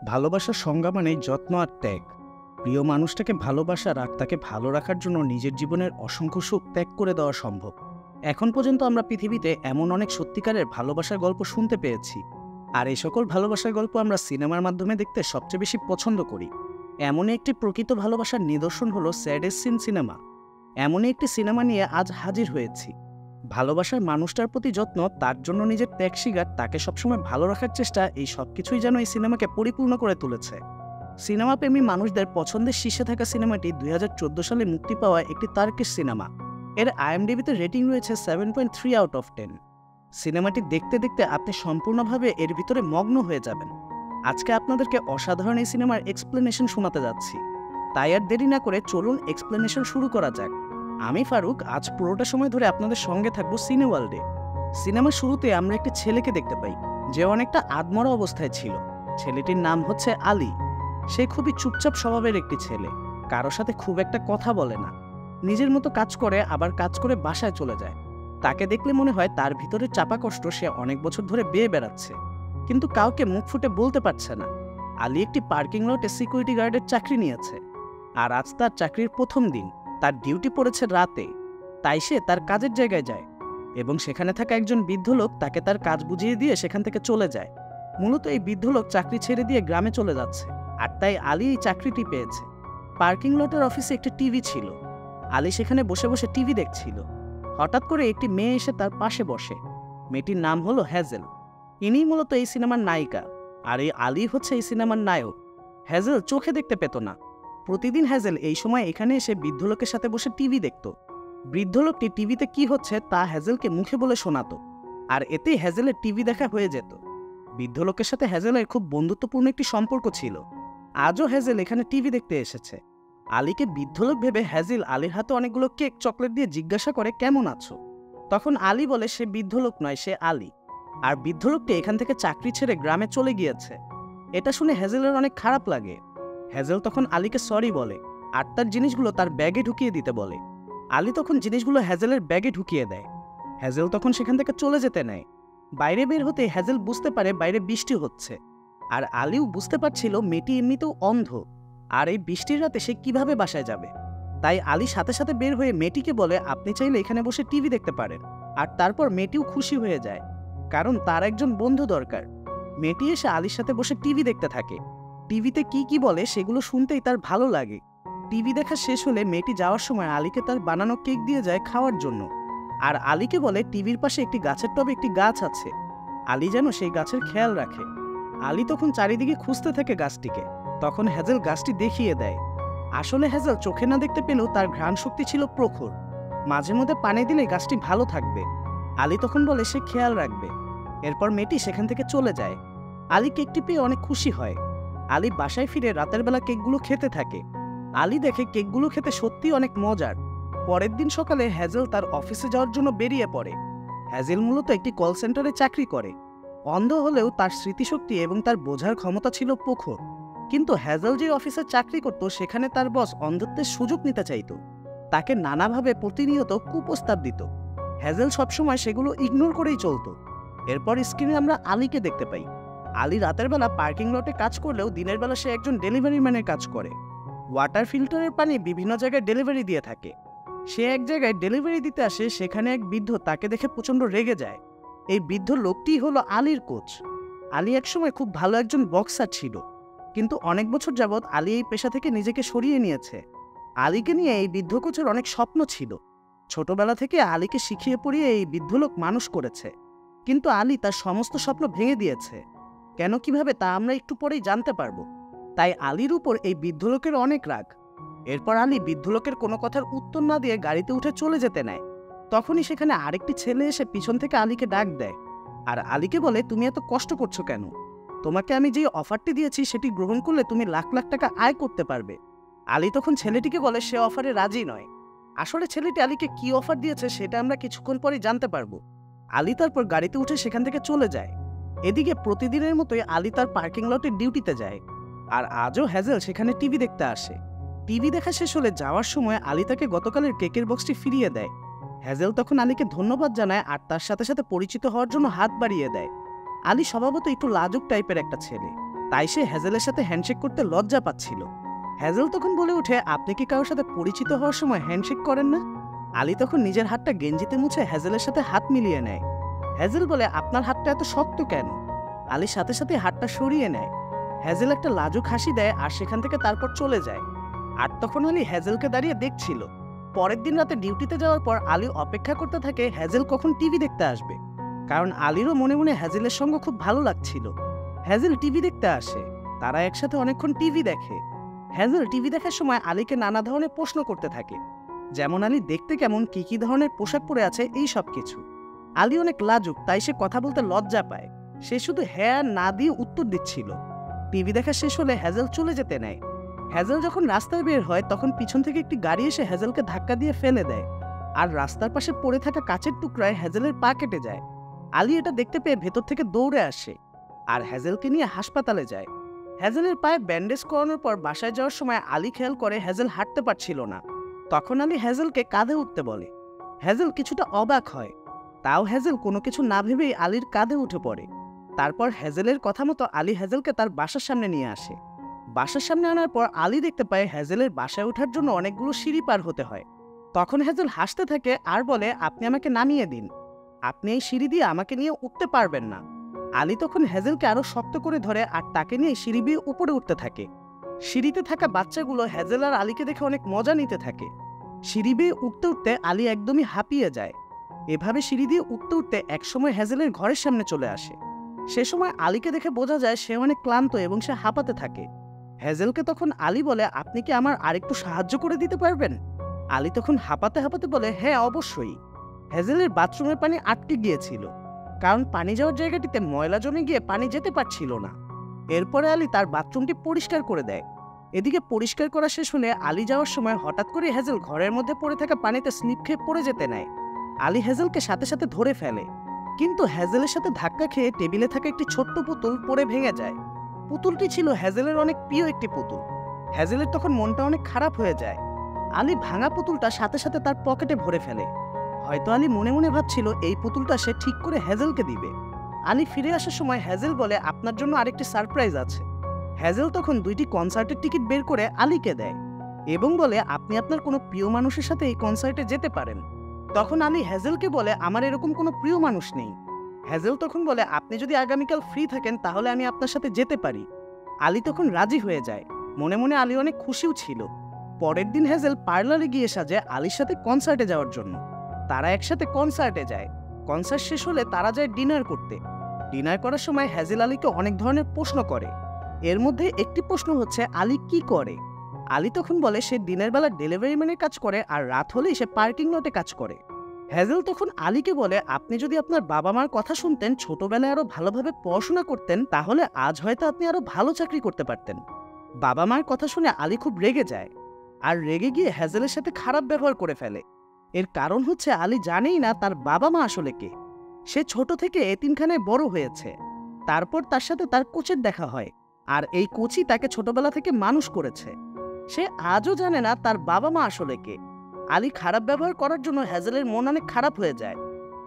ভালোবাসার সংজ্ঞা মানে যত্ন আর ত্যাগ। প্রিয় মানুষটাকে ভালোবাসার আর তাকে ভালো রাখার জন্য নিজের জীবনের অসংখ্য সুখ ত্যাগ করে দেওয়া সম্ভব। এখন পর্যন্ত আমরা পৃথিবীতে এমন অনেক সত্যিকারের ভালোবাসার গল্প শুনতে পেয়েছি, আর এই সকল ভালোবাসার গল্প আমরা সিনেমার মাধ্যমে দেখতে সবচেয়ে বেশি পছন্দ করি। এমনই একটি প্রকৃত ভালোবাসার নিদর্শন হলো স্যাডেস্ট সিন সিনেমা। এমনই একটি সিনেমা নিয়ে আজ হাজির হয়েছি। ভালোবাসার মানুষটার প্রতি যত্ন, তার জন্য নিজের ত্যাগ স্বীকার, তাকে সবসময় ভালো রাখার চেষ্টা, এই সব কিছুই যেন এই সিনেমাকে পরিপূর্ণ করে তুলেছে। সিনেমাপ্রেমী মানুষদের পছন্দের শীর্ষে থাকা সিনেমাটি 2014 সালে মুক্তি পাওয়া একটি তার্কিশ সিনেমা। এর আইএমডিবিতে রেটিং রয়েছে 7.3 আউট অফ 10। সিনেমাটি দেখতে দেখতে আপনি সম্পূর্ণভাবে এর ভিতরে মগ্ন হয়ে যাবেন। আজকে আপনাদেরকে অসাধারণ এই সিনেমার এক্সপ্লেনেশন শোনাতে যাচ্ছি। তাই আর দেরি না করে চলুন এক্সপ্লেনেশন শুরু করা যাক। আমি ফারুক আজ পুরোটা সময় ধরে আপনাদের সঙ্গে থাকবো সিনে ওয়ার্ল্ডে। সিনেমার শুরুতে আমরা একটি ছেলেকে দেখতে পাই, যে অনেকটা আদমরা অবস্থায় ছিল। ছেলেটির নাম হচ্ছে আলী। সে খুবই চুপচাপ স্বভাবের একটি ছেলে, কারো সাথে খুব একটা কথা বলে না, নিজের মতো কাজ করে, আবার কাজ করে বাসায় চলে যায়। তাকে দেখলে মনে হয় তার ভিতরে চাপা কষ্ট সে অনেক বছর ধরে বেয়ে বেড়াচ্ছে, কিন্তু কাউকে মুখ ফুটে বলতে পারছে না। আলী একটি পার্কিং লটে সিকিউরিটি গার্ডের চাকরি নিয়েছে, আর আজ তার চাকরির প্রথম দিন। তার ডিউটি পড়েছে রাতে, তাই সে তার কাজের জায়গায় যায় এবং সেখানে থাকা একজন বৃদ্ধ লোক তাকে তার কাজ বুঝিয়ে দিয়ে সেখান থেকে চলে যায়। মূলত এই বৃদ্ধ লোক চাকরি ছেড়ে দিয়ে গ্রামে চলে যাচ্ছে, আর তাই আলী এই চাকরিটি পেয়েছে। পার্কিং লটের অফিসে একটি টিভি ছিল। আলী সেখানে বসে বসে টিভি দেখছিল। হঠাৎ করে একটি মেয়ে এসে তার পাশে বসে। মেয়েটির নাম হলো হ্যাজেল। ইনিই মূলত এই সিনেমার নায়িকা, আর এই আলী হচ্ছে এই সিনেমার নায়ক। হ্যাজেল চোখে দেখতে পেত না। প্রতিদিন হ্যাজেল এই সময় এখানে এসে বৃদ্ধ লোকের সাথে বসে টিভি দেখত। বৃদ্ধ লোকটি টিভিতে কি হচ্ছে তা হ্যাজেলকে মুখে বলে শোনাতো, আর এতেই হ্যাজেলের টিভি দেখা হয়ে যেত। বৃদ্ধ লোকের সাথে হ্যাজেলের খুব বন্ধুত্বপূর্ণ একটি সম্পর্ক ছিল। আজও হ্যাজেল এখানে টিভি দেখতে এসেছে। আলীকে বৃদ্ধ লোক ভেবে হ্যাজেল আলীর হাতে অনেকগুলো কেক চকলেট দিয়ে জিজ্ঞাসা করে, কেমন আছো? তখন আলী বলে সে বৃদ্ধ লোক নয়, সে আলী, আর বৃদ্ধ লোকটি এখান থেকে চাকরি ছেড়ে গ্রামে চলে গিয়েছে। এটা শুনে হ্যাজেলের অনেক খারাপ লাগে। হ্যাজেল তখন আলীকে সরি বলে, আর তার জিনিসগুলো তার ব্যাগে ঢুকিয়ে দিতে বলে। আলী তখন জিনিসগুলো হ্যাজেলের ব্যাগে ঢুকিয়ে দেয়। হ্যাজেল তখন সেখান থেকে চলে যেতে নেয়। বাইরে বের হতে হ্যাজেল বুঝতে পারে বাইরে বৃষ্টি হচ্ছে, আর আলীও বুঝতে পারছিল মেয়েটি এমনিতেও অন্ধ, আর এই বৃষ্টির রাতে সে কিভাবে বাসায় যাবে। তাই আলী সাথে সাথে বের হয়ে মেয়েটিকে বলে, আপনি চাইলে এখানে বসে টিভি দেখতে পারেন। আর তারপর মেয়েটিও খুশি হয়ে যায়, কারণ তার একজন বন্ধু দরকার। মেয়েটি এসে আলীর সাথে বসে টিভি দেখতে থাকে। টিভিতে কি কি বলে সেগুলো শুনতেই তার ভালো লাগে। টিভি দেখা শেষ হলে মেয়েটি যাওয়ার সময় আলীকে তার বানানো কেক দিয়ে যায় খাওয়ার জন্য, আর আলীকে বলে টিভির পাশে একটি গাছের টবে একটি গাছ আছে, আলী যেন সেই গাছের খেয়াল রাখে। আলী তখন চারিদিকে খুঁজতে থাকে গাছটিকে। তখন হ্যাজেল গাছটি দেখিয়ে দেয়। আসলে হ্যাজেল চোখে না দেখতে পেলেও তার ঘ্রাণ শক্তি ছিল প্রখর। মাঝে মধ্যে পানি দিলে গাছটি ভালো থাকবে। আলী তখন বলে সে খেয়াল রাখবে। এরপর মেয়েটি সেখান থেকে চলে যায়। আলী কেকটি পেয়ে অনেক খুশি হয়। আলী বাসায় ফিরে রাতের বেলা কেকগুলো খেতে থাকে। আলী দেখে কেকগুলো খেতে সত্যি অনেক মজার। পরের দিন সকালে হ্যাজেল তার অফিসে যাওয়ার জন্য বেরিয়ে পড়ে। হ্যাজেল মূলত একটি কল সেন্টারে চাকরি করে। অন্ধ হলেও তার স্মৃতিশক্তি এবং তার বোঝার ক্ষমতা ছিল প্রখর। কিন্তু হ্যাজেল যে অফিসে চাকরি করত সেখানে তার বস অন্ধত্বের সুযোগ নিতে চাইত। তাকে নানাভাবে প্রতিনিয়ত কুপ্রস্তাব দিত। হ্যাজেল সবসময় সেগুলো ইগনোর করেই চলত। এরপর স্ক্রিনে আমরা আলীকে দেখতে পাই। আলী রাতের বেলা পার্কিং লটে কাজ করলেও দিনের বেলা সে একজন ডেলিভারি ম্যানের কাজ করে। ওয়াটার ফিল্টারের পানি বিভিন্ন জায়গায় ডেলিভারি দিয়ে থাকে। সে এক জায়গায় ডেলিভারি দিতে আসে, সেখানে এক বৃদ্ধ তাকে দেখে প্রচণ্ড রেগে যায়। এই বৃদ্ধ লোকটি হলো আলীর কোচ। আলী একসময় খুব ভালো একজন বক্সার ছিল, কিন্তু অনেক বছর যাবৎ আলী এই পেশা থেকে নিজেকে সরিয়ে নিয়েছে। আলীকে নিয়ে এই বৃদ্ধ কোচের অনেক স্বপ্ন ছিল। ছোটবেলা থেকে আলীকে শিখিয়ে পড়িয়ে এই বৃদ্ধ লোক মানুষ করেছে, কিন্তু আলী তার সমস্ত স্বপ্ন ভেঙে দিয়েছে। কেন কিভাবে তা আমরা একটু পরেই জানতে পারবো। তাই আলীর উপর এই বৃদ্ধ লোকের অনেক রাগ। এরপর আলী বৃদ্ধ লোকের কোনো কথার উত্তর না দিয়ে গাড়িতে উঠে চলে যেতে নেয়। তখনই সেখানে আরেকটি ছেলে এসে পিছন থেকে আলীকে ডাক দেয়, আর আলীকে বলে, তুমি এত কষ্ট করছো কেন? তোমাকে আমি যে অফারটি দিয়েছি সেটি গ্রহণ করলে তুমি লাখ লাখ টাকা আয় করতে পারবে। আলী তখন ছেলেটিকে বলে সে অফারে রাজি নয়। আসলে ছেলেটি আলীকে কি অফার দিয়েছে সেটা আমরা কিছুক্ষণ পরেই জানতে পারবো। আলী তারপর গাড়িতে উঠে সেখান থেকে চলে যায়। এদিকে প্রতিদিনের মতোই আলী তার পার্কিং লটে ডিউটিতে যায়, আর আজও হ্যাজেল সেখানে টিভি দেখতে আসে। টিভি দেখা শেষ হলে যাওয়ার সময় আলী তাকে গতকালের কেকের বক্সটি ফিরিয়ে দেয়। হ্যাজেল তখন আলীকে ধন্যবাদ জানায়, আর তার সাথে সাথে পরিচিত হওয়ার জন্য হাত বাড়িয়ে দেয়। আলী স্বভাবত একটু লাজুক টাইপের একটা ছেলে। তাই সে হ্যাজেলের সাথে হ্যান্ডশেক করতে লজ্জা পাচ্ছিল। হ্যাজেল তখন বলে ওঠে, আপনি কি কারোর সাথে পরিচিত হওয়ার সময় হ্যান্ডশেক করেন না? আলী তখন নিজের হাতটা গেঞ্জিতে মুছে হ্যাজেলের সাথে হাত মিলিয়ে নেয়। হ্যাজেল বলে, আপনার হাতটা এত শক্ত কেন? আলী সাথে সাথে হাতটা সরিয়ে নেয়। হ্যাজেল একটা লাজুক হাসি দেয় আর সেখান থেকে তারপর চলে যায়। আর তখন আলী হ্যাজেলকে দাঁড়িয়ে দেখছিল। পরের দিন রাতে ডিউটিতে যাওয়ার পর আলী অপেক্ষা করতে থাকে হ্যাজেল কখন টিভি দেখতে আসবে, কারণ আলীরও মনে মনে হ্যাজেলের সঙ্গে খুব ভালো লাগছিল। হ্যাজেল টিভি দেখতে আসে, তারা একসাথে অনেকক্ষণ টিভি দেখে। হ্যাজেল টিভি দেখার সময় আলীকে নানা ধরনের প্রশ্ন করতে থাকে, যেমন আলী দেখতে কেমন, কি ধরনের পোশাক পরে আছে, এই সব কিছু। আলী অনেক লাজুক, তাই সে কথা বলতে লজ্জা পায়। সে শুধু হ্যাঁ না দিয়ে উত্তর দিচ্ছিল। টিভি দেখা শেষ হলে হ্যাজেল চলে যেতে নেয়। হ্যাজেল যখন রাস্তায় বের হয় তখন পিছন থেকে একটি গাড়ি এসে হ্যাজেলকে ধাক্কা দিয়ে ফেলে দেয়, আর রাস্তার পাশে পড়ে থাকা কাচের টুকরায় হ্যাজেলের পা কেটে যায়। আলী এটা দেখতে পেয়ে ভেতর থেকে দৌড়ে আসে আর হ্যাজেলকে নিয়ে হাসপাতালে যায়। হ্যাজেলের পায়ে ব্যান্ডেজ করানোর পর বাসায় যাওয়ার সময় আলী খেয়াল করে হ্যাজেল হাঁটতে পারছিল না। তখন আলী হ্যাজেলকে কাঁধে উঠতে বলে। হ্যাজেল কিছুটা অবাক হয়, তাও হ্যাজেল কোনো কিছু না ভেবেই আলীর কাঁধে উঠে পড়ে। তারপর হ্যাজেলের কথা মতো আলী হ্যাজেলকে তার বাসার সামনে নিয়ে আসে। বাসার সামনে আনার পর আলী দেখতে পায় হ্যাজেলের বাসায় ওঠার জন্য অনেকগুলো সিঁড়ি পার হতে হয়। তখন হ্যাজেল হাসতে থাকে আর বলে, আপনি আমাকে নামিয়ে দিন, আপনি এই সিঁড়ি দিয়ে আমাকে নিয়ে উঠতে পারবেন না। আলী তখন হ্যাজেলকে আরো শক্ত করে ধরে আর তাকে নিয়ে সিঁড়ি বেয়ে উপরে উঠতে থাকে। সিঁড়িতে থাকা বাচ্চাগুলো হ্যাজেল আর আলীকে দেখে অনেক মজা নিতে থাকে। সিঁড়ি বেয়ে উঠতে উঠতে আলী একদমই হাঁপিয়ে যায়। এভাবে সিঁড়ি দিয়ে উঠতে উঠতে একসময় হ্যাজেলের ঘরের সামনে চলে আসে। সে সময় আলীকে দেখে বোঝা যায় সে অনেক ক্লান্ত এবং সে হাঁপাতে থাকে। হ্যাজেলকে তখন আলী বলে, আপনি কি আমার আরেকটু সাহায্য করে দিতে পারবেন? আলী তখন হাঁপাতে হাঁপাতে বলে, হ্যাঁ অবশ্যই। হ্যাজেলের বাথরুমের পানি আটকে গিয়েছিল, কারণ পানি যাওয়ার জায়গাটিতে ময়লা জমে গিয়ে পানি যেতে পারছিল না। এরপরে আলী তার বাথরুমটি পরিষ্কার করে দেয়। এদিকে পরিষ্কার করা শেষ হলে আলী যাওয়ার সময় হঠাৎ করে হ্যাজেল ঘরের মধ্যে পড়ে থাকা পানিতে স্লিপ খেয়ে পড়ে যেতে নেয়। আলী হ্যাজেলকে সাথে সাথে ধরে ফেলে, কিন্তু হ্যাজেলের সাথে ধাক্কা খেয়ে টেবিলে থাকা একটি ছোট্ট পুতুল পড়ে ভেঙে যায়। পুতুলটি ছিল হ্যাজেলের অনেক প্রিয় একটি পুতুল। হ্যাজেলের তখন মনটা অনেক খারাপ হয়ে যায়। আলী ভাঙা পুতুলটা সাথে সাথে তার পকেটে ভরে ফেলে। হয়তো আলী মনে মনে ভাবছিল এই পুতুলটা সে ঠিক করে হ্যাজেলকে দিবে। আলী ফিরে আসার সময় হ্যাজেল বলে, আপনার জন্য আরেকটি সারপ্রাইজ আছে। হ্যাজেল তখন 2টি কনসার্টের টিকিট বের করে আলীকে দেয় এবং বলে, আপনি আপনার কোনো প্রিয় মানুষের সাথে এই কনসার্টে যেতে পারেন। তখন আলী হ্যাজেলকে বলে, আমার এরকম কোনো প্রিয় মানুষ নেই। হ্যাজেল তখন বলে, আপনি যদি আগামীকাল ফ্রি থাকেন তাহলে আমি আপনার সাথে যেতে পারি। আলী তখন রাজি হয়ে যায়। মনে মনে আলী অনেক খুশিও ছিল। পরের দিন হ্যাজেল পার্লারে গিয়ে সাজে আলীর সাথে কনসার্টে যাওয়ার জন্য। তারা একসাথে কনসার্টে যায়। কনসার্ট শেষ হলে তারা যায় ডিনার করতে। ডিনার করার সময় হ্যাজেল আলীকে অনেক ধরনের প্রশ্ন করে। এর মধ্যে একটি প্রশ্ন হচ্ছে, আলী কি করে? আলী তখন বলে সে দিনের বেলা ডেলিভারি ম্যানের কাজ করে আর রাত হলেই সে পার্কিং লটে কাজ করে। হ্যাজেল তখন আলীকে বলে, আপনি যদি আপনার বাবা মার কথা শুনতেন, ছোটবেলায় আরো ভালোভাবে পড়াশোনা করতেন, তাহলে আজ হয়তো আপনি আরো ভালো চাকরি করতে পারতেন। বাবা মার কথা শুনে আলী খুব রেগে যায় আর রেগে গিয়ে হ্যাজেলের সাথে খারাপ ব্যবহার করে ফেলে। এর কারণ হচ্ছে আলী জানেই না তার বাবা মা আসলে কে। সে ছোট থেকে এতিমখানায় বড় হয়েছে। তারপর তার সাথে তার কোচের দেখা হয়, আর এই কোচই তাকে ছোটবেলা থেকে মানুষ করেছে। সে আজও জানে না তার বাবা মা আসলে কে। আলী খারাপ ব্যবহার করার জন্য হ্যাজেলের মন অনেক খারাপ হয়ে যায়।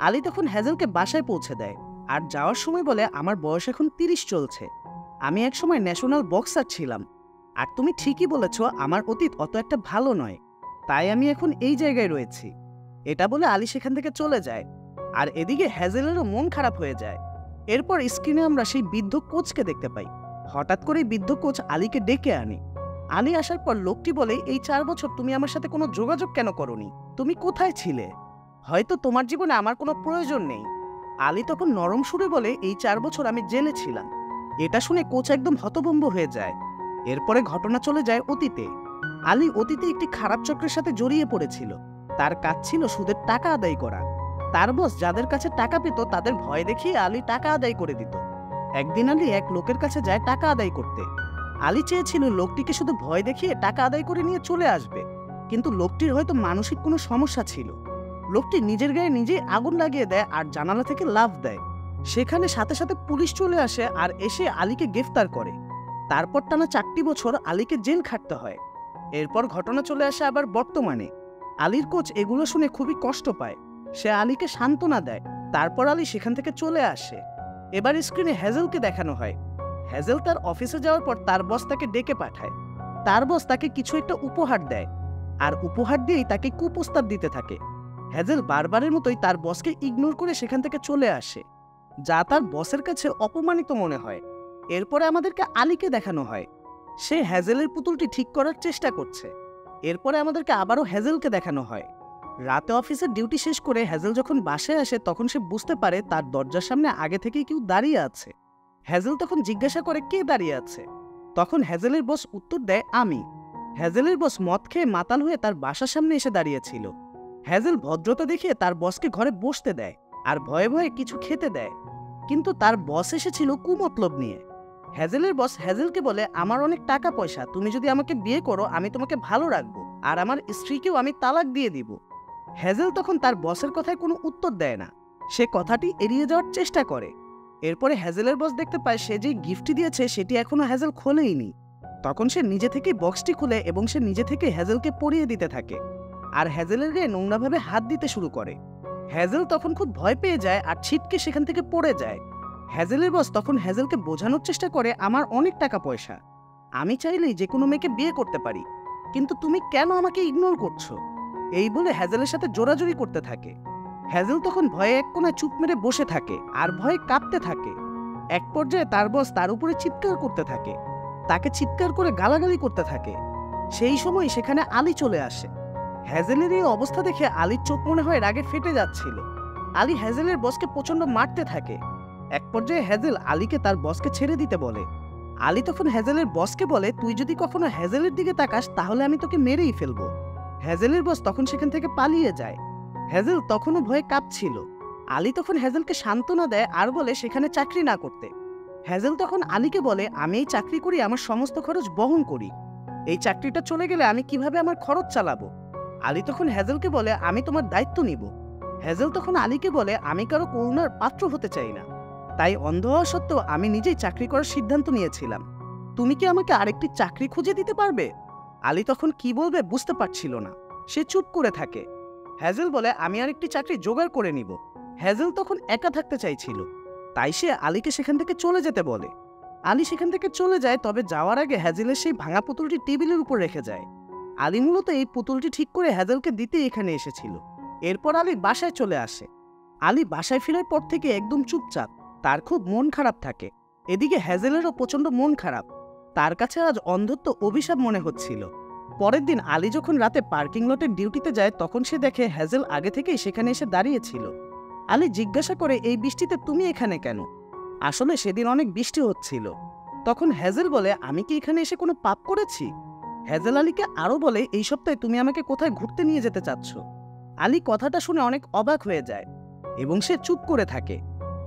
আলী তখন হ্যাজেলকে বাসায় পৌঁছে দেয় আর যাওয়ার সময় বলে, আমার বয়স এখন 30 চলছে। আমি একসময় ন্যাশনাল বক্সার ছিলাম, আর তুমি ঠিকই বলেছ আমার অতীত অত একটা ভালো নয়, তাই আমি এখন এই জায়গায় রয়েছি। এটা বলে আলী সেখান থেকে চলে যায়। আর এদিকে হ্যাজেলেরও মন খারাপ হয়ে যায়। এরপর স্ক্রিনে আমরা সেই বৃদ্ধ কোচকে দেখতে পাই। হঠাৎ করে বৃদ্ধ কোচ আলীকে ডেকে আনে। আলী আসার পর লোকটি বলে, এই 4 বছর তুমি আমার সাথে কোনো যোগাযোগ কেন করোনি? তুমি কোথায় ছিলে? হয়তো তোমার জীবনে আমার কোনো প্রয়োজন নেই। আলী তখন নরম সুরে বলে, এই 4 বছর আমি জেলে ছিলাম। এটা শুনে কোচ একদম হতভম্ব হয়ে যায়। এরপরে ঘটনা চলে যায় অতীতে। আলী অতীতে একটি খারাপ চক্রের সাথে জড়িয়ে পড়েছিল। তার কাজ ছিল সুদের টাকা আদায় করা। তার বস যাদের কাছে টাকা পেত তাদের ভয় দেখিয়ে আলী টাকা আদায় করে দিত। একদিন আলী এক লোকের কাছে যায় টাকা আদায় করতে। আলী চেয়েছিল লোকটিকে শুধু ভয় দেখিয়ে টাকা আদায় করে নিয়ে চলে আসবে, কিন্তু লোকটির হয়তো মানসিক কোনো সমস্যা ছিল। লোকটি নিজের গায়ে নিজেই আগুন লাগিয়ে দেয় আর জানালা থেকে লাফ দেয়। সেখানে সাথে সাথে পুলিশ চলে আসে আর এসে আলীকে গ্রেফতার করে। তারপর টানা 4টি বছর আলীকে জেল খাটতে হয়। এরপর ঘটনা চলে আসে আবার বর্তমানে। আলীর কোচ এগুলো শুনে খুবই কষ্ট পায়। সে আলীকে সান্ত্বনা দেয়। তারপর আলী সেখান থেকে চলে আসে। এবার স্ক্রিনে হ্যাজেলকে দেখানো হয়। হ্যাজেল তার অফিসে যাওয়ার পর তার বস তাকে ডেকে পাঠায়। তার বস তাকে কিছু একটা উপহার দেয়, আর উপহার দিয়েই তাকে কুপ্রস্তাব দিতে থাকে। হ্যাজেল বারবারের মতোই তার বসকে ইগনোর করে সেখান থেকে চলে আসে, যা তার বসের কাছে অপমানিত মনে হয়। এরপরে আমাদেরকে আলীকে দেখানো হয়, সে হ্যাজেলের পুতুলটি ঠিক করার চেষ্টা করছে। এরপরে আমাদেরকে আবারও হ্যাজেলকে দেখানো হয়। রাতে অফিসের ডিউটি শেষ করে হ্যাজেল যখন বাসায় আসে তখন সে বুঝতে পারে তার দরজার সামনে আগে থেকেই কেউ দাঁড়িয়ে আছে। হ্যাজেল তখন জিজ্ঞাসা করে কে দাঁড়িয়ে আছে। তখন হ্যাজেলের বস উত্তর দেয় আমি। হ্যাজেলের বস মদ খেয়ে মাতাল হয়ে তার বাসার সামনে এসে দাঁড়িয়েছিল। হ্যাজেল ভদ্রতা দেখিয়ে তার বসকে ঘরে বসতে দেয় আর ভয়ে ভয়ে কিছু খেতে দেয়, কিন্তু তার বস এসেছিল কুমতলব নিয়ে। হ্যাজেলের বস হ্যাজেলকে বলে আমার অনেক টাকা পয়সা, তুমি যদি আমাকে বিয়ে করো আমি তোমাকে ভালো রাখবো, আর আমার স্ত্রীকেও আমি তালাক দিয়ে দিব। হ্যাজেল তখন তার বসের কথায় কোনো উত্তর দেয় না, সে কথাটি এড়িয়ে যাওয়ার চেষ্টা করে। এরপরে হ্যাজেলের বস দেখতে পায় সে যে গিফটটি দিয়েছে সেটি এখনো হ্যাজেল খোলেইনি। তখন সে নিজে থেকেই বক্সটি খুলে এবং সে নিজে থেকে হ্যাজেলকে পরিয়ে দিতে থাকে, আর হ্যাজেলের গায়ে নোংরাভাবে হাত দিতে শুরু করে। হ্যাজেল তখন খুব ভয় পেয়ে যায় আর ছিটকে সেখান থেকে পড়ে যায়। হ্যাজেলের বস তখন হ্যাজেলকে বোঝানোর চেষ্টা করে আমার অনেক টাকা পয়সা, আমি চাইলেই যে কোনো মেয়েকে বিয়ে করতে পারি, কিন্তু তুমি কেন আমাকে ইগনোর করছো, এই বলে হ্যাজেলের সাথে জোরাজুরি করতে থাকে। হ্যাজেল তখন ভয়ে এক কোণায় চুপ মেরে বসে থাকে আর ভয়ে কাঁপতে থাকে। এক পর্যায়ে তার বস তার উপরে চিৎকার করতে থাকে, তাকে চিৎকার করে গালাগালি করতে থাকে। সেই সময় সেখানে আলী চলে আসে। হ্যাজেলের এই অবস্থা দেখে আলীর চোখ মনে হয় রাগে ফেটে যাচ্ছিল। আলী হ্যাজেলের বসকে প্রচন্ড মারতে থাকে। এক পর্যায়ে হ্যাজেল আলীকে তার বসকে ছেড়ে দিতে বলে। আলী তখন হ্যাজেলের বসকে বলে তুই যদি কখনো হ্যাজেলের দিকে তাকাস তাহলে আমি তোকে মেরেই ফেলবো। হ্যাজেলের বস তখন সেখান থেকে পালিয়ে যায়। হ্যাজেল তখনও ভয়ে কাঁপছিল। আলী তখন হ্যাজেলকে সান্ত্বনা দেয় আর বলে সেখানে চাকরি না করতে। হ্যাজেল তখন আলীকে বলে আমি এই চাকরি করি, আমার সমস্ত খরচ বহন করি, এই চাকরিটা চলে গেলে আমি কিভাবে আমার খরচ চালাবো। আলী তখন হ্যাজেলকে বলে আমি তোমার দায়িত্ব নিব। হ্যাজেল তখন আলীকে বলে আমি কারো করুণার পাত্র হতে চাই না, তাই অন্ধ হওয়া সত্ত্বেও আমি নিজেই চাকরি করার সিদ্ধান্ত নিয়েছিলাম, তুমি কি আমাকে আরেকটি চাকরি খুঁজে দিতে পারবে। আলী তখন কি বলবে বুঝতে পারছিল না, সে চুপ করে থাকে। হ্যাজেল বলে আমি আরেকটি চাকরি জোগাড় করে নিব। হ্যাজেল তখন একা থাকতে চাইছিল, তাই সে আলীকে সেখান থেকে চলে যেতে বলে। আলী সেখান থেকে চলে যায়, তবে যাওয়ার আগে হ্যাজেলের সেই ভাঙা পুতুলটি টেবিলের উপর রেখে যায়। আলী মূলত এই পুতুলটি ঠিক করে হ্যাজেলকে দিতে এখানে এসেছিল। এরপর আলী বাসায় চলে আসে। আলী বাসায় ফেরার পর থেকে একদম চুপচাপ, তার খুব মন খারাপ থাকে। এদিকে হ্যাজেলেরও প্রচন্ড মন খারাপ, তার কাছে আজ অন্ধত্ব অভিশাপ মনে হচ্ছিল। পরের দিন আলী যখন রাতে পার্কিং লটের ডিউটিতে যায় তখন সে দেখে হ্যাজেল আগে থেকেই সেখানে এসে দাঁড়িয়েছিল। আলী জিজ্ঞাসা করে এই বৃষ্টিতে তুমি এখানে কেন, আসলে সেদিন অনেক বৃষ্টি হচ্ছিল। তখন হ্যাজেল বলে আমি কি এখানে এসে কোনো পাপ করেছি। হ্যাজেল আলীকে আরও বলে এই সপ্তাহে তুমি আমাকে কোথায় ঘুরতে নিয়ে যেতে চাচ্ছ। আলী কথাটা শুনে অনেক অবাক হয়ে যায় এবং সে চুপ করে থাকে।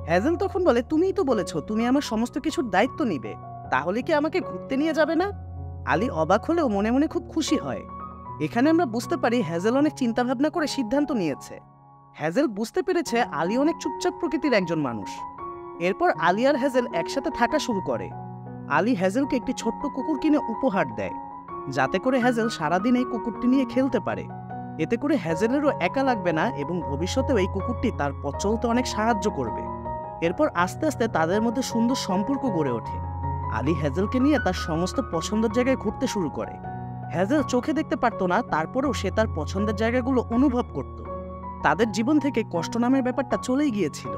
হ্যাজেল তখন বলে তুমিই তো বলেছ তুমি আমার সমস্ত কিছুর দায়িত্ব নিবে, তাহলে কি আমাকে ঘুরতে নিয়ে যাবে না। আলী অবাক হলেও মনে মনে খুব খুশি হয়। এখানে আমরা বুঝতে পারি হ্যাজেল অনেক চিন্তাভাবনা করে সিদ্ধান্ত নিয়েছে। হ্যাজেল বুঝতে পেরেছে আলী অনেক চুপচাপ প্রকৃতির একজন মানুষ। এরপর আলী আর হ্যাজেল একসাথে থাকা শুরু করে। আলী হ্যাজেলকে একটি ছোট্ট কুকুর কিনে উপহার দেয়, যাতে করে হ্যাজেল সারাদিন এই কুকুরটি নিয়ে খেলতে পারে। এতে করে হ্যাজেলেরও একা লাগবে না এবং ভবিষ্যতেও এই কুকুরটি তার পথ চলতে অনেক সাহায্য করবে। এরপর আস্তে আস্তে তাদের মধ্যে সুন্দর সম্পর্ক গড়ে ওঠে। আলী হ্যাজেলকে নিয়ে তার সমস্ত পছন্দের জায়গায় ঘুরতে শুরু করে। হ্যাজেল চোখে দেখতে পারত না, তারপরেও সে তার পছন্দের জায়গাগুলো অনুভব করত। তাদের জীবন থেকে কষ্ট নামের ব্যাপারটা চলেই গিয়েছিল।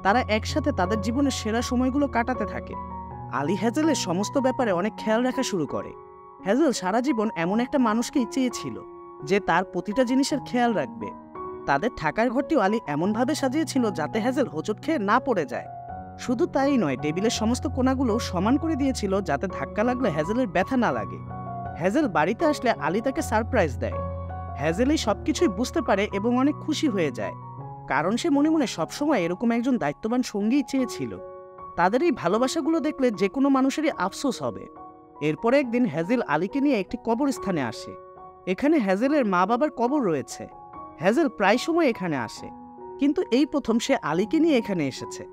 তারা একসাথে তাদের জীবনের সেরা সময়গুলো কাটাতে থাকে। আলী হ্যাজেলের সমস্ত ব্যাপারে অনেক খেয়াল রাখা শুরু করে। হ্যাজেল সারা জীবন এমন একটা মানুষকেই চেয়েছিল যে তার প্রতিটা জিনিসের খেয়াল রাখবে। তাদের থাকার ঘরটিও আলী এমনভাবে সাজিয়েছিল যাতে হ্যাজেল হোঁচট খেয়ে না পড়ে যায়। শুধু তাই নয়, টেবিলের সমস্ত কোণাগুলো সমান করে দিয়েছিল যাতে ধাক্কা লাগলে হ্যাজেলের ব্যথা না লাগে। হ্যাজেল বাড়িতে আসলে আলী তাকে সারপ্রাইজ দেয়। হ্যাজেল এই সবকিছুই বুঝতে পারে এবং অনেক খুশি হয়ে যায়, কারণ সে মনে মনে সবসময় এরকম একজন দায়িত্ববান সঙ্গীই চেয়েছিল। তাদের এই ভালোবাসাগুলো দেখলে যে কোনো মানুষেরই আফসোস হবে। এরপরে একদিন হ্যাজেল আলীকে নিয়ে একটি কবরস্থানে আসে। এখানে হ্যাজেলের মা বাবার কবর রয়েছে। হ্যাজেল প্রায় সময় এখানে আসে, কিন্তু এই প্রথম সে আলীকে নিয়ে এখানে এসেছে।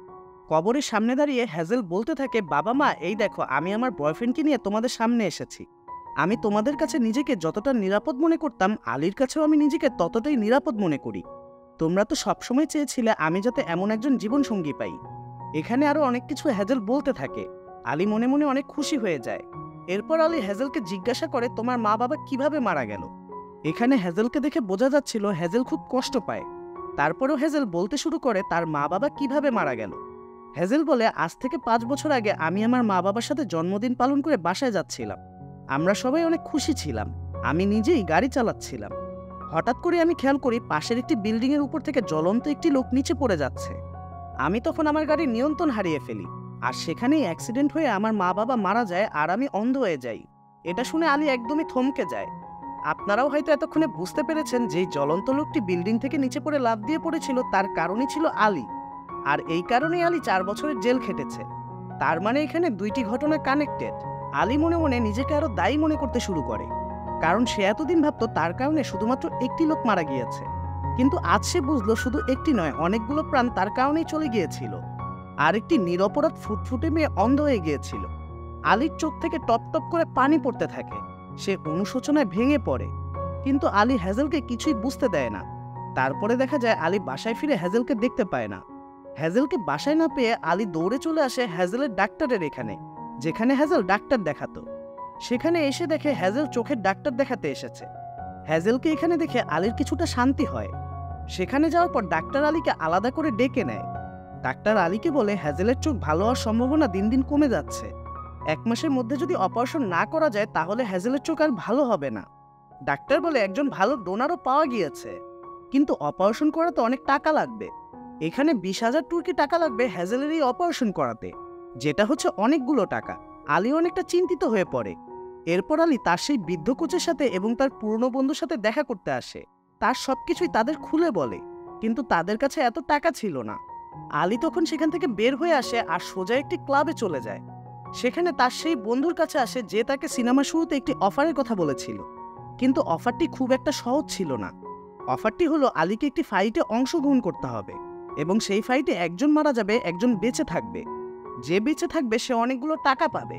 কবরের সামনে দাঁড়িয়ে হ্যাজেল বলতে থাকে বাবা মা, এই দেখো আমি আমার বয়ফ্রেন্ডকে নিয়ে তোমাদের সামনে এসেছি। আমি তোমাদের কাছে নিজেকে যতটা নিরাপদ মনে করতাম আলীর কাছেও আমি নিজেকে ততটাই নিরাপদ মনে করি। তোমরা তো সবসময় চেয়েছিলে আমি যাতে এমন একজন জীবনসঙ্গী পাই। এখানে আরো অনেক কিছু হ্যাজেল বলতে থাকে। আলী মনে মনে অনেক খুশি হয়ে যায়। এরপর আলী হ্যাজেলকে জিজ্ঞাসা করে, তোমার মা বাবা কিভাবে মারা গেল? এখানে হ্যাজেলকে দেখে বোঝা যাচ্ছিল হ্যাজেল খুব কষ্ট পায়। তারপরেও হ্যাজেল বলতে শুরু করে তার মা বাবা কিভাবে মারা গেল। হ্যাজেল বলে, আজ থেকে 5 বছর আগে আমি আমার মা বাবার সাথে জন্মদিন পালন করে বাসায় যাচ্ছিলাম। আমরা সবাই অনেক খুশি ছিলাম। আমি নিজেই গাড়ি চালাচ্ছিলাম। হঠাৎ করে আমি খেয়াল করি পাশের একটি বিল্ডিংয়ের উপর থেকে জ্বলন্ত একটি লোক নিচে পড়ে যাচ্ছে। আমি তখন আমার গাড়ির নিয়ন্ত্রণ হারিয়ে ফেলি, আর সেখানেই অ্যাক্সিডেন্ট হয়ে আমার মা বাবা মারা যায় আর আমি অন্ধ হয়ে যাই। এটা শুনে আলী একদমই থমকে যায়। আপনারাও হয়তো এতক্ষণে বুঝতে পেরেছেন যে জ্বলন্ত লোকটি বিল্ডিং থেকে নিচে পড়ে লাফ দিয়ে পড়েছিল, তার কারণই ছিল আলী। আর এই কারণেই আলী 4 বছরের জেল খেটেছে। তার মানে এখানে 2টি ঘটনা কানেক্টেড। আলী মনে মনে নিজেকে আরো দায়ী মনে করতে শুরু করে, কারণ সে এতদিন ভাবতো তার কারণে শুধুমাত্র একটি লোক মারা গিয়েছে। কিন্তু আজ সে বুঝলো শুধু একটি নয়, অনেকগুলো প্রাণ তার কারণেই চলে গিয়েছিল। আর একটি নিরপরাধ ফুটফুটে মেয়ে অন্ধ হয়ে গিয়েছিল। আলীর চোখ থেকে টপ টপ করে পানি পড়তে থাকে। সে অনুশোচনায় ভেঙে পড়ে, কিন্তু আলী হ্যাজেলকে কিছুই বুঝতে দেয় না। তারপরে দেখা যায় আলী বাসায় ফিরে হ্যাজেলকে দেখতে পায় না। হ্যাজেলকে বাসায় না পেয়ে আলী দৌড়ে চলে আসে হ্যাজেলের ডাক্তারের এখানে, যেখানে হ্যাজেল ডাক্তার দেখাতো। সেখানে এসে দেখে হ্যাজেল চোখের ডাক্তার দেখাতে এসেছে। হ্যাজেলকে এখানে দেখে আলীর কিছুটা শান্তি হয়। সেখানে যাওয়ার পর ডাক্তার আলীকে আলাদা করে ডেকে নেয়। ডাক্তার আলীকে বলে, হ্যাজেলের চোখ ভালো হওয়ার সম্ভাবনা দিন দিন কমে যাচ্ছে। 1 মাসের মধ্যে যদি অপারেশন না করা যায় তাহলে হ্যাজেলের চোখ আর ভালো হবে না। ডাক্তার বলে, একজন ভালো ডোনারও পাওয়া গিয়েছে, কিন্তু অপারেশন করাতে অনেক টাকা লাগবে। এখানে 20,000 তুর্কি টাকা লাগবে হ্যাজেলের এই অপারেশন করাতে, যেটা হচ্ছে অনেকগুলো টাকা। আলী অনেকটা চিন্তিত হয়ে পড়ে। এরপর আলী তার সেই বৃদ্ধ কোচের সাথে এবং তার পুরনো বন্ধুর সাথে দেখা করতে আসে। তার সবকিছুই তাদের খুলে বলে, কিন্তু তাদের কাছে এত টাকা ছিল না। আলী তখন সেখান থেকে বের হয়ে আসে আর সোজা একটি ক্লাবে চলে যায়। সেখানে তার সেই বন্ধুর কাছে আসে যে তাকে সিনেমা শুরুতে একটি অফারের কথা বলেছিল, কিন্তু অফারটি খুব একটা সহজ ছিল না। অফারটি হলো আলীকে একটি ফাইটে অংশগ্রহণ করতে হবে, এবং সেই ফাইটে একজন মারা যাবে, একজন বেঁচে থাকবে। যে বেঁচে থাকবে সে অনেকগুলো টাকা পাবে।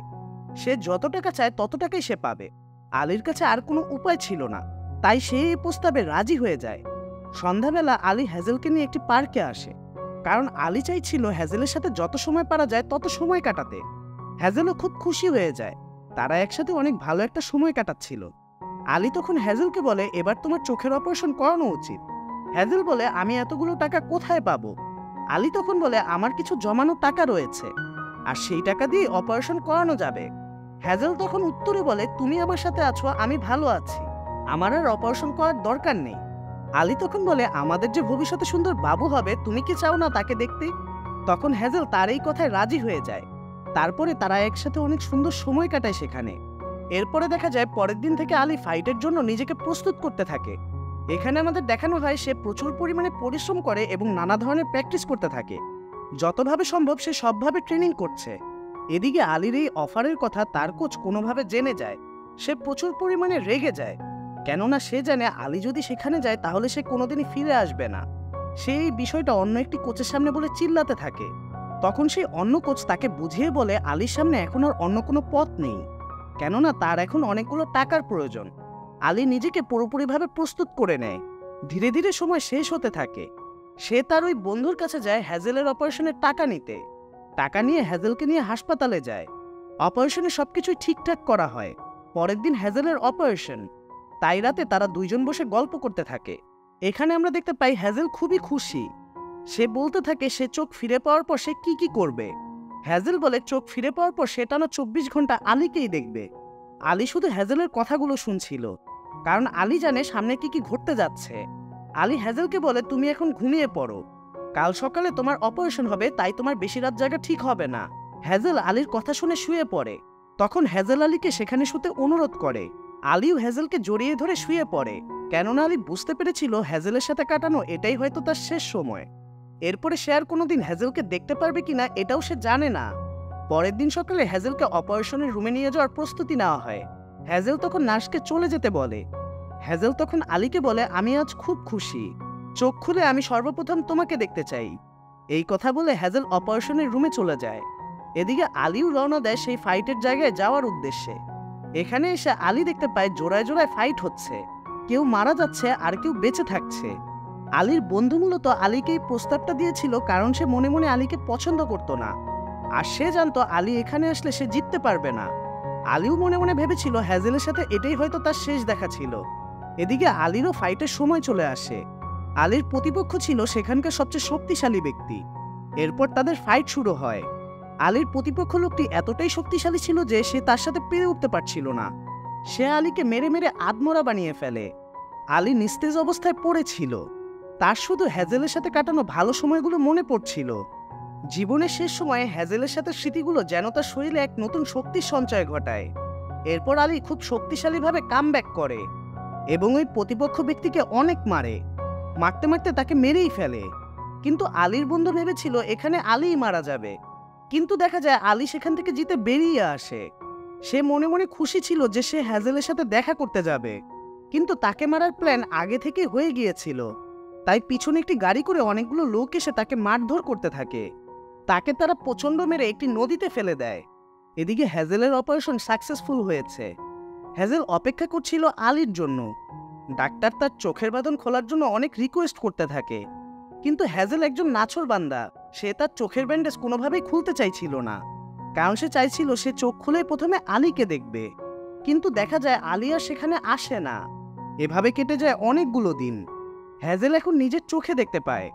সে যত টাকা চায় তত টাকাই সে পাবে। আলীর কাছে আর কোনো উপায় ছিল না, তাই সে এই প্রস্তাবে রাজি হয়ে যায়। সন্ধ্যাবেলা আলী হ্যাজেলকে নিয়ে একটি পার্কে আসে, কারণ আলী চাইছিল হ্যাজেলের সাথে যত সময় পারা যায় তত সময় কাটাতে। হ্যাজেলও খুব খুশি হয়ে যায়। তারা একসাথে অনেক ভালো একটা সময় কাটাচ্ছিল। আলী তখন হ্যাজেলকে বলে, এবার তোমার চোখের অপারেশন করানো উচিত। হ্যাজেল বলে, আমি এতগুলো টাকা কোথায় পাবো? আলী তখন বলে, আমার কিছু জমানো টাকা রয়েছে, আর সেই টাকা দিয়ে অপারেশন করানো যাবে। হ্যাজেল তখন উত্তরে বলে, তুমি আমার সাথে আছো, আমি ভালো আছি, আমার আর অপারেশন করার দরকার নেই। আলী তখন বলে, আমাদের যে ভবিষ্যতে সুন্দর বাবু হবে, তুমি কি চাও না তাকে দেখতে? তখন হ্যাজেল তার এই কথায় রাজি হয়ে যায়। তারপরে তারা একসাথে অনেক সুন্দর সময় কাটায় সেখানে। এরপরে দেখা যায় পরের দিন থেকে আলী ফাইটের জন্য নিজেকে প্রস্তুত করতে থাকে। এখানে আমাদের দেখানো হয় সে প্রচুর পরিমাণে পরিশ্রম করে এবং নানা ধরনের প্র্যাকটিস করতে থাকে। যতভাবে সম্ভব সে সবভাবে ট্রেনিং করছে। এদিকে আলীর এই অফারের কথা তার কোচ কোনোভাবে জেনে যায়। সে প্রচুর পরিমাণে রেগে যায়, কেননা সে জানে আলী যদি সেখানে যায় তাহলে সে কোনোদিনই ফিরে আসবে না। সে এই বিষয়টা অন্য একটি কোচের সামনে বলে চিল্লাতে থাকে। তখন সেই অন্য কোচ তাকে বুঝিয়ে বলে, আলীর সামনে এখন আর অন্য কোনো পথ নেই, কেননা তার এখন অনেকগুলো টাকার প্রয়োজন। আলী নিজেকে পুরোপুরিভাবে প্রস্তুত করে নেয়। ধীরে ধীরে সময় শেষ হতে থাকে। সে তার ওই বন্ধুর কাছে যায় হ্যাজেলের অপারেশনের টাকা নিতে। টাকা নিয়ে হ্যাজেলকে নিয়ে হাসপাতালে যায়। অপারেশনে সবকিছুই ঠিকঠাক করা হয়। পরের দিন হ্যাজেলের অপারেশন, তাই রাতে তারা দুইজন বসে গল্প করতে থাকে। এখানে আমরা দেখতে পাই হ্যাজেল খুবই খুশি। সে বলতে থাকে সে চোখ ফিরে পাওয়ার পর সে কি কি করবে। হ্যাজেল বলে, চোখ ফিরে পাওয়ার পর সে টানা 24 ঘন্টা আলীকেই দেখবে। আলী শুধু হ্যাজেলের কথাগুলো শুনছিল, কারণ আলী জানে সামনে কি কি ঘটতে যাচ্ছে। আলী হ্যাজেলকে বলে, তুমি এখন ঘুমিয়ে পড়ো, কাল সকালে তোমার অপারেশন হবে, তাই তোমার বেশি রাত জাগা ঠিক হবে না। হ্যাজেল আলীর কথা শুনে শুয়ে পড়ে। তখন হ্যাজেল আলীকে সেখানে শুতে অনুরোধ করে। আলীও হ্যাজেলকে জড়িয়ে ধরে শুয়ে পড়ে, কেননা আলী বুঝতে পেরেছিল হ্যাজেলের সাথে কাটানো এটাই হয়তো তার শেষ সময়। এরপরে সে আর কোনোদিন হ্যাজেলকে দেখতে পারবে কিনা এটাও সে জানে না। পরের দিন সকালে হ্যাজেলকে অপারেশনের রুমে নিয়ে যাওয়ার প্রস্তুতি নেওয়া হয়। হ্যাজেল তখন নার্সকে চলে যেতে বলে। হ্যাজেল তখন আলীকে বলে, আমি আজ খুব খুশি, চোখ খুলে আমি সর্বপ্রথম তোমাকে দেখতে চাই। এই কথা বলে হ্যাজেল অপারেশনের রুমে চলে যায়। এদিকে আলীও রওনা দেয় সেই ফাইটের জায়গায় যাওয়ার উদ্দেশ্যে। এখানে এসে আলী দেখতে পায় জোড়ায় জোড়ায় ফাইট হচ্ছে, কেউ মারা যাচ্ছে আর কেউ বেঁচে থাকছে। আলীর বন্ধু মূলত আলীকে এই প্রস্তাবটা দিয়েছিল কারণ সে মনে মনে আলীকে পছন্দ করত না। আর সে জানতো আলী এখানে আসলে সে জিততে পারবে না। আলীও মনে মনে ভেবেছিল হ্যাজেলের সাথে এটাই হয়তো তার শেষ দেখা ছিল। এদিকে আলীরও ফাইটের সময় চলে আসে। আলীর প্রতিপক্ষ ছিল সেখানকার সবচেয়ে শক্তিশালী ব্যক্তি। এরপর তাদের ফাইট শুরু হয়। আলীর প্রতিপক্ষ লোকটি এতটাই শক্তিশালী ছিল যে সে তার সাথে পেরে উঠতে পারছিল না। সে আলীকে মেরে মেরে আধমরা বানিয়ে ফেলে। আলী নিস্তেজ অবস্থায় পড়েছিল। তার শুধু হ্যাজেলের সাথে কাটানো ভালো সময়গুলো মনে পড়ছিল। জীবনের শেষ সময়ে হ্যাজেলের সাথে স্মৃতিগুলো যেন তার শরীরে এক নতুন শক্তির সঞ্চয় ঘটায়। এরপর আলী খুব শক্তিশালীভাবে কামব্যাক করে এবং ওই প্রতিপক্ষ ব্যক্তিকে অনেক মারে। মারতে মারতে তাকে মেরেই ফেলে। কিন্তু আলীর বন্ধু ভেবেছিল এখানে আলীই মারা যাবে, কিন্তু দেখা যায় আলী সেখান থেকে জিতে বেরিয়ে আসে। সে মনে মনে খুশি ছিল যে সে হ্যাজেলের সাথে দেখা করতে যাবে, কিন্তু তাকে মারার প্ল্যান আগে থেকে হয়ে গিয়েছিল। তাই পিছনে একটি গাড়ি করে অনেকগুলো লোক এসে তাকে মারধর করতে থাকে। তাকে তারা প্রচণ্ড মেরে একটি নদীতে ফেলে দেয়। এদিকে হ্যাজেলের অপারেশন সাকসেসফুল হয়েছে। হ্যাজেল অপেক্ষা করছিল আলীর জন্য। ডাক্তার তার চোখের বাঁধন খোলার জন্য অনেক রিকোয়েস্ট করতে থাকে, কিন্তু হ্যাজেল একজন নাছোড়বান্দা। সে তার চোখের ব্যান্ডেজ কোনোভাবেই খুলতে চাইছিল না, কারণ সে চাইছিল সে চোখ খুলে প্রথমে আলীকে দেখবে। কিন্তু দেখা যায় আলী আর সেখানে আসে না। এভাবে কেটে যায় অনেকগুলো দিন। হ্যাজেল এখন নিজের চোখে দেখতে পায়,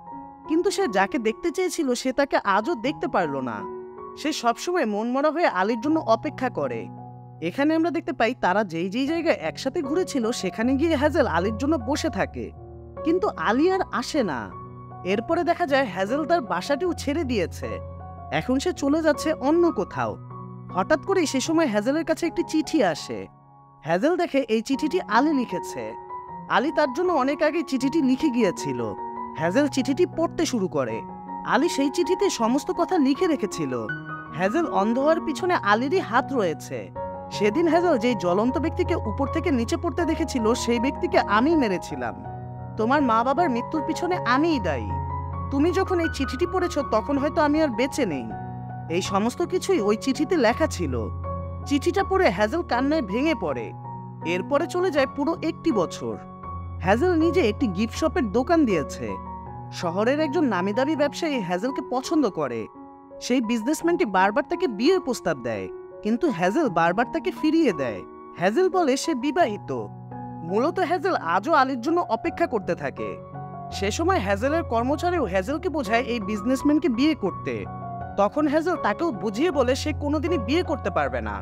কিন্তু সে যাকে দেখতে চেয়েছিল সে তাকে আজও দেখতে পারল না। সে সবসময় মনমরা হয়ে আলীর জন্য অপেক্ষা করে। এখানে আমরা দেখতে পাই তারা যেই যেই জায়গায় একসাথে ঘুরেছিল সেখানে গিয়ে হ্যাজেল আলীর জন্য বসে থাকে, কিন্তু আলী আর আসে না। এরপরে দেখা যায় হ্যাজেল তার বাসাটিও ছেড়ে দিয়েছে। এখন সে চলে যাচ্ছে অন্য কোথাও। হঠাৎ করেই সে সময় হ্যাজেলের কাছে একটি চিঠি আসে। হ্যাজেল দেখে এই চিঠিটি আলী লিখেছে। আলী তার জন্য অনেক আগে চিঠিটি লিখে গিয়েছিল। হ্যাজেল চিঠিটি পড়তে শুরু করে। আলী সেই চিঠিতে সমস্ত কথা লিখে রেখেছিল। হ্যাজেল অন্ধ হওয়ার পিছনে আলীরই হাত রয়েছে। সেদিন হ্যাজেল যেই জ্বলন্ত ব্যক্তিকে উপর থেকে নিচে পড়তে দেখেছিল সেই ব্যক্তিকে আমি মেরেছিলাম। তোমার মা বাবার মৃত্যুর পিছনে আমিই দায়ী। তুমি যখন এই চিঠিটি পড়েছ তখন হয়তো আমি আর বেঁচে নেই। এই সমস্ত কিছুই ওই চিঠিতে লেখা ছিল। চিঠিটা পড়ে হ্যাজেল কান্নায় ভেঙে পড়ে। এরপরে চলে যায় পুরো 1 বছর। হ্যাজেল নিজে একটি গিফট শপের দোকান দিয়েছে। শহরের একজন নামিদামি ব্যবসায়ী হ্যাজেলকে পছন্দ করে। সেই বিজনেসম্যানটি বারবার তাকে বিয়ের প্রস্তাব দেয়, কিন্তু হ্যাজেল বারবার তাকে ফিরিয়ে দেয়। হ্যাজেল বলে সে বিবাহিত। মূলত হ্যাজেল আজও আলীর জন্য অপেক্ষা করতে থাকে। সে সময় হ্যাজেলের কর্মচারীও হ্যাজেলকে বোঝায় এই বিজনেসম্যানকে বিয়ে করতে। তখন হ্যাজেল তাকেও বুঝিয়ে বলে সে কোনোদিনই বিয়ে করতে পারবে না।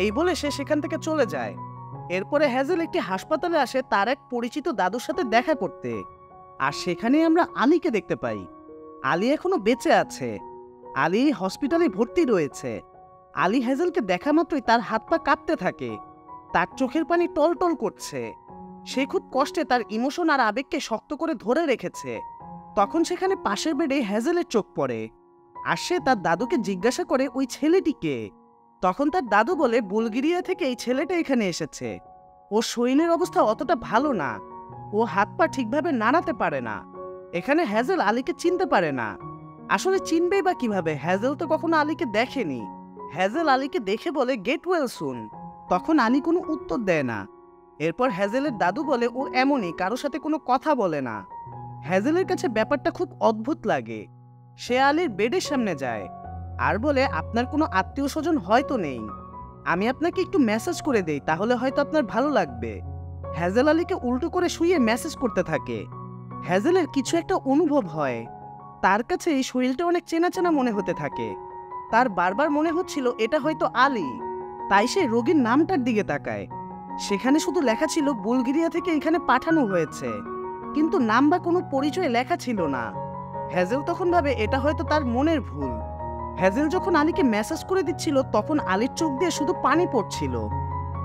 এই বলে সে সেখান থেকে চলে যায়। এরপরে হ্যাজেল একটি হাসপাতালে আসে তার এক পরিচিত দাদুর সাথে দেখা করতে। আর সেখানেই আমরা আলীকে দেখতে পাই। আলী এখনো বেঁচে আছে। আলী হসপিটালে ভর্তি রয়েছে। আলী হ্যাজেলকে দেখা মাত্রই তার হাত পা কাঁপতে থাকে। তার চোখের পানি টলটল করছে। সে খুব কষ্টে তার ইমোশন আর আবেগকে শক্ত করে ধরে রেখেছে। তখন সেখানে পাশের বেডে হ্যাজেলের চোখ পড়ে। আর সে তার দাদুকে জিজ্ঞাসা করে ওই ছেলেটিকে। তখন তার দাদু বলে বুলগেরিয়া থেকে এই ছেলেটা এখানে এসেছে। ওর শরীরের অবস্থা অতটা ভালো না। ও হাত পা ঠিকভাবে নাড়াতে পারে না। এখানে হ্যাজেল আলীকে চিনতে পারে না। আসলে চিনবেই বা কিভাবে? হ্যাজেল তো কখনো আলীকে দেখেনি। হ্যাজেল আলীকে দেখে বলে গেট ওয়েল সুন। তখন আলী কোনো উত্তর দেয় না। এরপর হ্যাজেলের দাদু বলে ও এমনই, কারোর সাথে কোনো কথা বলে না। হ্যাজেলের কাছে ব্যাপারটা খুব অদ্ভুত লাগে। সে আলীর বেডের সামনে যায় আর বলে আপনার কোনো আত্মীয় স্বজন হয়তো নেই, আমি আপনাকে একটু মেসেজ করে দেই, তাহলে হয়তো আপনার ভালো লাগবে। হ্যাজেল আলীকে উল্টো করে শুয়ে মেসেজ করতে থাকে। হ্যাজেলের কিছু একটা অনুভব হয়। তার কাছে এই শরীরটা অনেক চেনা চেনা মনে হতে থাকে। তার বারবার মনে হচ্ছিল এটা হয়তো আলী। তাই সে রোগীর নামটার দিকে তাকায়। সেখানে শুধু লেখা ছিল বুলগেরিয়া থেকে এখানে পাঠানো হয়েছে, কিন্তু নাম বা কোনো পরিচয় লেখা ছিল না। হ্যাজেল তখন ভাবে এটা হয়তো তার মনের ভুল। হ্যাজেল যখন আলীকে মেসেজ করে দিচ্ছিল তখন আলীর চোখ দিয়ে শুধু পানি পড়ছিল।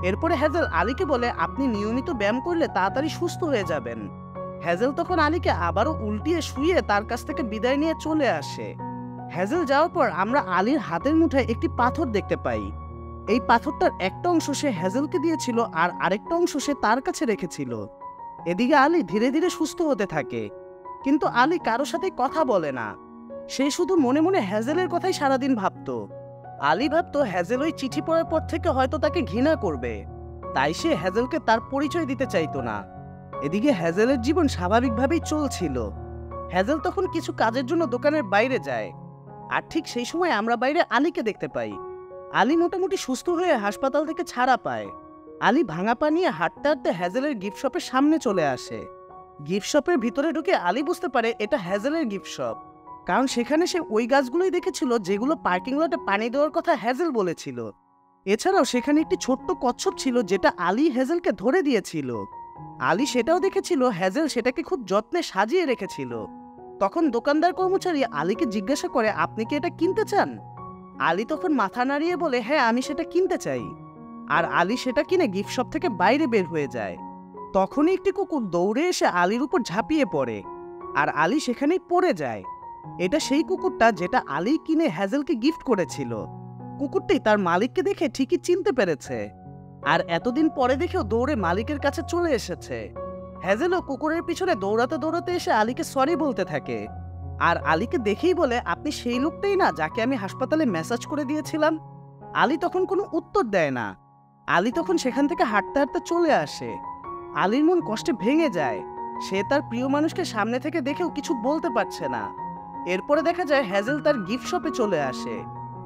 এরপরে হ্যাজেল আলীকে বলে আপনি নিয়মিত ব্যায়াম করলে তাড়াতাড়ি সুস্থ হয়ে যাবেন। হ্যাজেল তখন আলীকে আবারও উল্টিয়ে শুয়ে তার কাছ থেকে বিদায় নিয়ে চলে আসে। হ্যাজেল যাওয়ার পর আমরা আলীর হাতের মুঠায় একটি পাথর দেখতে পাই। এই পাথরটার একটা অংশ সে হ্যাজেলকে দিয়েছিল আর আরেকটা অংশ সে তার কাছে রেখেছিল। এদিকে আলী ধীরে ধীরে সুস্থ হতে থাকে, কিন্তু আলী কারোর সাথে কথা বলে না। সে শুধু মনে মনে হ্যাজেলের কথাই সারাদিন ভাবত। আলী ভাবত হ্যাজেল ওই চিঠি পড়ার পর থেকে হয়তো তাকে ঘৃণা করবে, তাই সে হ্যাজেলকে তার পরিচয় দিতে চাইতো না। এদিকে হ্যাজেলের জীবন স্বাভাবিকভাবেই চলছিল। হ্যাজেল তখন কিছু কাজের জন্য দোকানের বাইরে যায়। আর ঠিক সেই সময় আমরা বাইরে আলীকে দেখতে পাই। আলী মোটামুটি সুস্থ হয়ে হাসপাতাল থেকে ছাড়া পায়। আলী ভাঙা পা নিয়ে হাঁটতে হাঁটতে হ্যাজেলের গিফট শপের সামনে চলে আসে। গিফট শপের ভিতরে ঢুকে আলী বুঝতে পারে এটা হ্যাজেলের গিফট শপ, কারণ সেখানে সে ওই গাছগুলোই দেখেছিল যেগুলো পার্কিং লটে পানি দেওয়ার কথা হ্যাজেল বলেছিল। এছাড়াও সেখানে একটি ছোট্ট কচ্ছপ ছিল যেটা আলী হ্যাজেলকে ধরে দিয়েছিল। আলী সেটাও দেখেছিল, হ্যাজেল সেটাকে খুব যত্নে সাজিয়ে রেখেছিল। তখন দোকানদার কর্মচারী আলীকে জিজ্ঞাসা করে, আপনি কি এটা কিনতে চান? আলী তখন মাথা নাড়িয়ে বলে, হ্যাঁ আমি সেটা কিনতে চাই। আর আলী সেটা কিনে গিফট শপ থেকে বাইরে বের হয়ে যায়। তখনই একটি কুকুর দৌড়ে এসে আলীর উপর ঝাঁপিয়ে পড়ে, আর আলী সেখানেই পড়ে যায়। এটা সেই কুকুরটা যেটা আলী কিনে হ্যাজেলকে গিফট করেছিল। কুকুরটি তার মালিককে দেখে ঠিকই চিনতে পেরেছে, আর এতদিন পরে দেখেও দৌড়ে মালিকের কাছে চলে এসেছে। হ্যাজেলও কুকুরের পিছনে দৌড়াতে দৌড়াতে এসে আলীকে সরি বলতে থাকে, আর আলীকে দেখেই বলে, আপনি সেই লোকটাই না যাকে আমি হাসপাতালে মেসাজ করে দিয়েছিলাম? আলী তখন কোনো উত্তর দেয় না। আলী তখন সেখান থেকে হাঁটতে হাঁটতে চলে আসে। আলীর মন কষ্টে ভেঙে যায়। সে তার প্রিয় মানুষকে সামনে থেকে দেখেও কিছু বলতে পারছে না। এরপরে দেখা যায় হ্যাজেল তার গিফট শপে চলে আসে।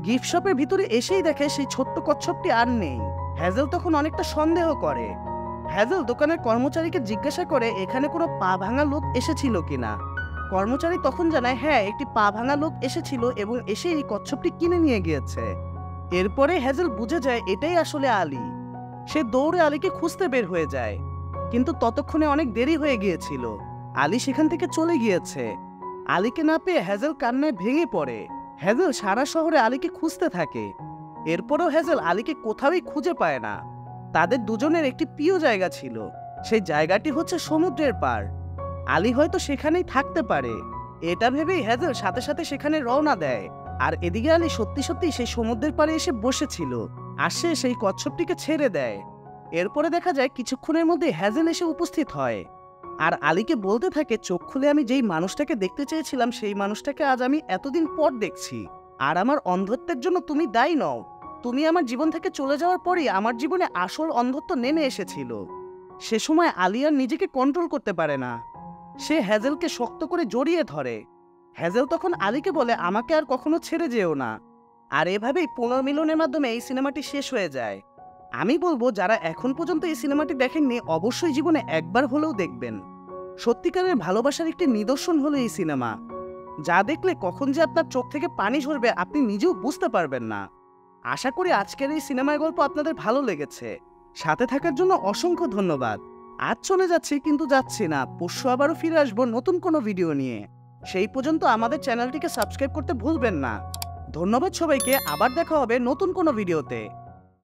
গিফট শপের ভিতরে এসেই দেখে সেই ছোট্ট কচ্ছপটি আর নেই। হ্যাজেল তখন অনেকটা সন্দেহ করে। হ্যাজেল দোকানের কর্মচারীকে জিজ্ঞাসা করে এখানে কোনো পা ভাঙা লোক এসেছিল কিনা। কর্মচারী তখন জানায়, হ্যাঁ একটি পা ভাঙা লোক এসেছিল এবং এসে এই কচ্ছপটি কিনে নিয়ে গিয়েছে। এরপরে হ্যাজেল বুঝে যায় এটাই আসলে আলী। সে দৌড়ে আলীকে খুঁজতে বের হয়ে যায়, কিন্তু ততক্ষণে অনেক দেরি হয়ে গিয়েছিল। আলী সেখান থেকে চলে গিয়েছে। আলীকে না পেয়ে হ্যাজেল কান্নায় ভেঙে পড়ে। হ্যাজেল সারা শহরে আলীকে খুঁজতে থাকে। এরপরও হ্যাজেল আলীকে কোথাওই খুঁজে পায় না। তাদের দুজনের একটি প্রিয় জায়গা ছিল, সেই জায়গাটি হচ্ছে সমুদ্রের পাড়। আলী হয়তো সেখানেই থাকতে পারে, এটা ভেবেই হ্যাজেল সাথে সাথে সেখানে রওনা দেয়। আর এদিকে আলী সত্যি সত্যি সেই সমুদ্রের পাড়ে এসে বসেছিল, আর সে সেই কচ্ছপটিকে ছেড়ে দেয়। এরপরে দেখা যায় কিছুক্ষণের মধ্যে হ্যাজেল এসে উপস্থিত হয়, আর আলীকে বলতে থাকে, চোখ খুলে আমি যেই মানুষটাকে দেখতে চেয়েছিলাম সেই মানুষটাকে আজ আমি এতদিন পর দেখছি। আর আমার অন্ধত্বের জন্য তুমি দায়ী নও। তুমি আমার জীবন থেকে চলে যাওয়ার পরই আমার জীবনে আসল অন্ধত্ব নেমে এসেছিল। সে সময় আলী আর নিজেকে কন্ট্রোল করতে পারে না। সে হ্যাজেলকে শক্ত করে জড়িয়ে ধরে। হ্যাজেল তখন আলীকে বলে, আমাকে আর কখনো ছেড়ে যেও না। আর এভাবেই পুনর্মিলনের মাধ্যমে এই সিনেমাটি শেষ হয়ে যায়। আমি বলবো যারা এখন পর্যন্ত এই সিনেমাটি দেখেননি অবশ্যই জীবনে একবার হলেও দেখবেন। সত্যিকারের ভালোবাসার একটি নিদর্শন হলো এই সিনেমা, যা দেখলে কখন যে আপনার চোখ থেকে পানি ঝরবে আপনি নিজেও বুঝতে পারবেন না। আশা করি আজকের এই সিনেমার গল্প আপনাদের ভালো লেগেছে। সাথে থাকার জন্য অসংখ্য ধন্যবাদ। আজ চলে যাচ্ছি, কিন্তু যাচ্ছি না, পরশু আবারও ফিরে আসবো নতুন কোনো ভিডিও নিয়ে। সেই পর্যন্ত আমাদের চ্যানেলটিকে সাবস্ক্রাইব করতে ভুলবেন না। ধন্যবাদ সবাইকে, আবার দেখা হবে নতুন কোনো ভিডিওতে।